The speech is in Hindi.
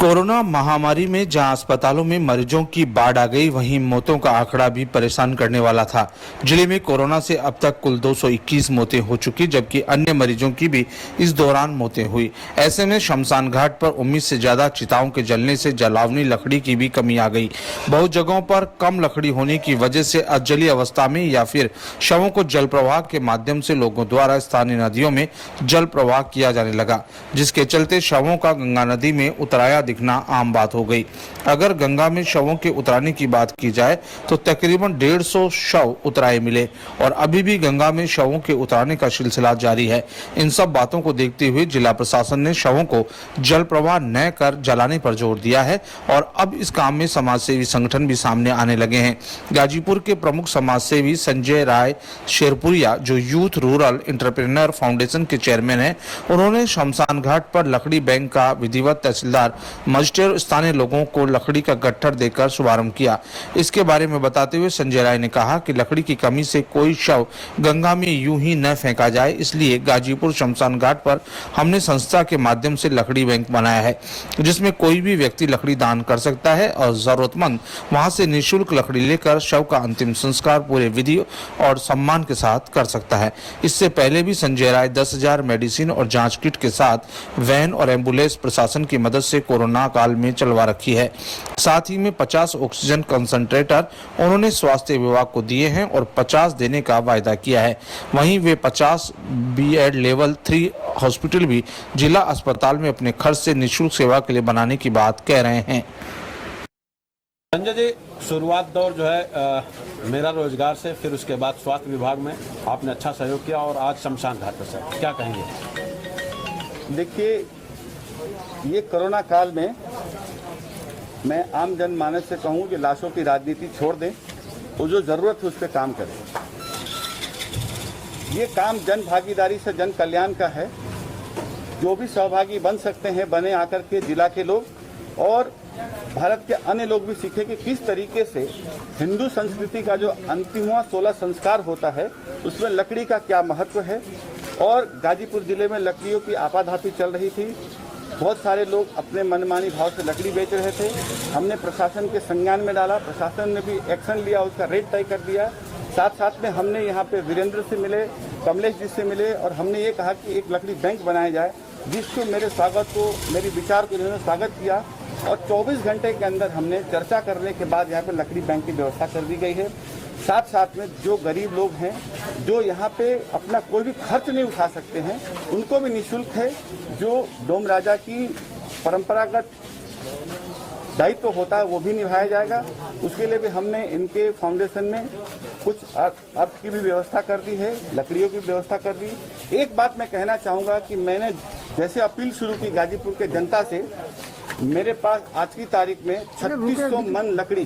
कोरोना महामारी में जहां अस्पतालों में मरीजों की बाढ़ आ गई, वहीं मौतों का आंकड़ा भी परेशान करने वाला था। जिले में कोरोना से अब तक कुल 221 मौतें हो चुकी, जबकि अन्य मरीजों की भी इस दौरान मौतें हुई। ऐसे में शमशान घाट पर उम्मीद से ज्यादा चिताओं के जलने से जलावनी लकड़ी की भी कमी आ गई। बहुत जगहों पर कम लकड़ी होने की वजह से अजली अवस्था में या फिर शवों को जल प्रवाह के माध्यम से लोगों द्वारा स्थानीय नदियों में जल प्रवाह किया जाने लगा, जिसके चलते शवों का गंगा नदी में उतराया दिखना आम बात हो गई। अगर गंगा में शवों के उतराने की बात की जाए तो तकरीबन 150 शव उतराए मिले और अभी भी गंगा में शवों के उतराने का सिलसिला जारी है। इन सब बातों को देखते हुए जिला प्रशासन ने शवों को जल प्रवाह न कर जलाने पर जोर दिया है और अब इस काम में समाजसेवी संगठन भी सामने आने लगे हैं। गाजीपुर के प्रमुख समाजसेवी संजय राय शेरपुरिया, जो यूथ रूरल एंटरप्रेन्योर फाउंडेशन के चेयरमैन हैं, उन्होंने शमशान घाट पर लकड़ी बैंक का विधिवत तहसीलदार, मजिस्ट्रेट, स्थानीय लोगों को लकड़ी का गट्ठर देकर शुभारंभ किया। इसके बारे में बताते हुए संजय राय ने कहा कि लकड़ी की कमी से कोई शव गंगा में यूं ही न फेंका जाए, इसलिए गाजीपुर शमशान घाट पर हमने संस्था के माध्यम से लकड़ी बैंक बनाया है, जिसमें कोई भी व्यक्ति लकड़ी दान कर सकता है और जरूरतमंद वहां से निःशुल्क लकड़ी लेकर शव का अंतिम संस्कार पूरे विधि और सम्मान के साथ कर सकता है। इससे पहले भी संजय राय 10,000 मेडिसिन और जांच किट के साथ वैन और एम्बुलेंस प्रशासन की मदद से कोरोना काल में चलवा रखी है। साथ ही में 50 ऑक्सीजन कंसंट्रेटर उन्होंने स्वास्थ्य विभाग को दिए हैं और 50 देने का वायदा किया है। वहीं वे 50 बीएड लेवल 3 हॉस्पिटल भी जिला अस्पताल में अपने खर्च से निःशुल्क सेवा के लिए बनाने की बात कह रहे हैं। संजय जी, शुरुआत दौर जो है मेरा रोजगार से, फिर उसके बाद स्वास्थ्य विभाग में आपने अच्छा सहयोग किया और आज शमशान घाट पर से क्या कहेंगे? देखिए, ये कोरोना काल में मैं आम जनमानस से कहूँ कि लाशों की राजनीति छोड़ दें और जो ज़रूरत है उस पर काम करें। ये काम जन भागीदारी से जन कल्याण का है। जो भी सहभागी बन सकते हैं बने, आकर के जिला के लोग और भारत के अन्य लोग भी सीखें कि किस तरीके से हिंदू संस्कृति का जो अंतिमवां 16 संस्कार होता है उसमें लकड़ी का क्या महत्व है। और गाजीपुर जिले में लकड़ियों की आपाधापी चल रही थी। बहुत सारे लोग अपने मनमानी भाव से लकड़ी बेच रहे थे। हमने प्रशासन के संज्ञान में डाला, प्रशासन ने भी एक्शन लिया, उसका रेट तय कर दिया। साथ साथ में हमने यहाँ पे वीरेंद्र से मिले, कमलेश जी से मिले और हमने ये कहा कि एक लकड़ी बैंक बनाया जाए, जिसको मेरे स्वागत को, मेरी विचार को इन्होंने स्वागत किया और 24 घंटे के अंदर हमने चर्चा करने के बाद यहाँ पे लकड़ी बैंक की व्यवस्था कर दी गई है। साथ साथ में जो गरीब लोग हैं, जो यहाँ पे अपना कोई भी खर्च नहीं उठा सकते हैं, उनको भी निःशुल्क है। जो डोम राजा की परंपरागत दायित्व होता है वो भी निभाया जाएगा। उसके लिए भी हमने इनके फाउंडेशन में कुछ अर्थ की भी व्यवस्था कर दी है, लकड़ियों की व्यवस्था कर दी। एक बात मैं कहना चाहूँगा कि मैंने जैसे अपील शुरू की गाजीपुर के जनता से, मेरे पास आज की तारीख में 3600 मन लकड़ी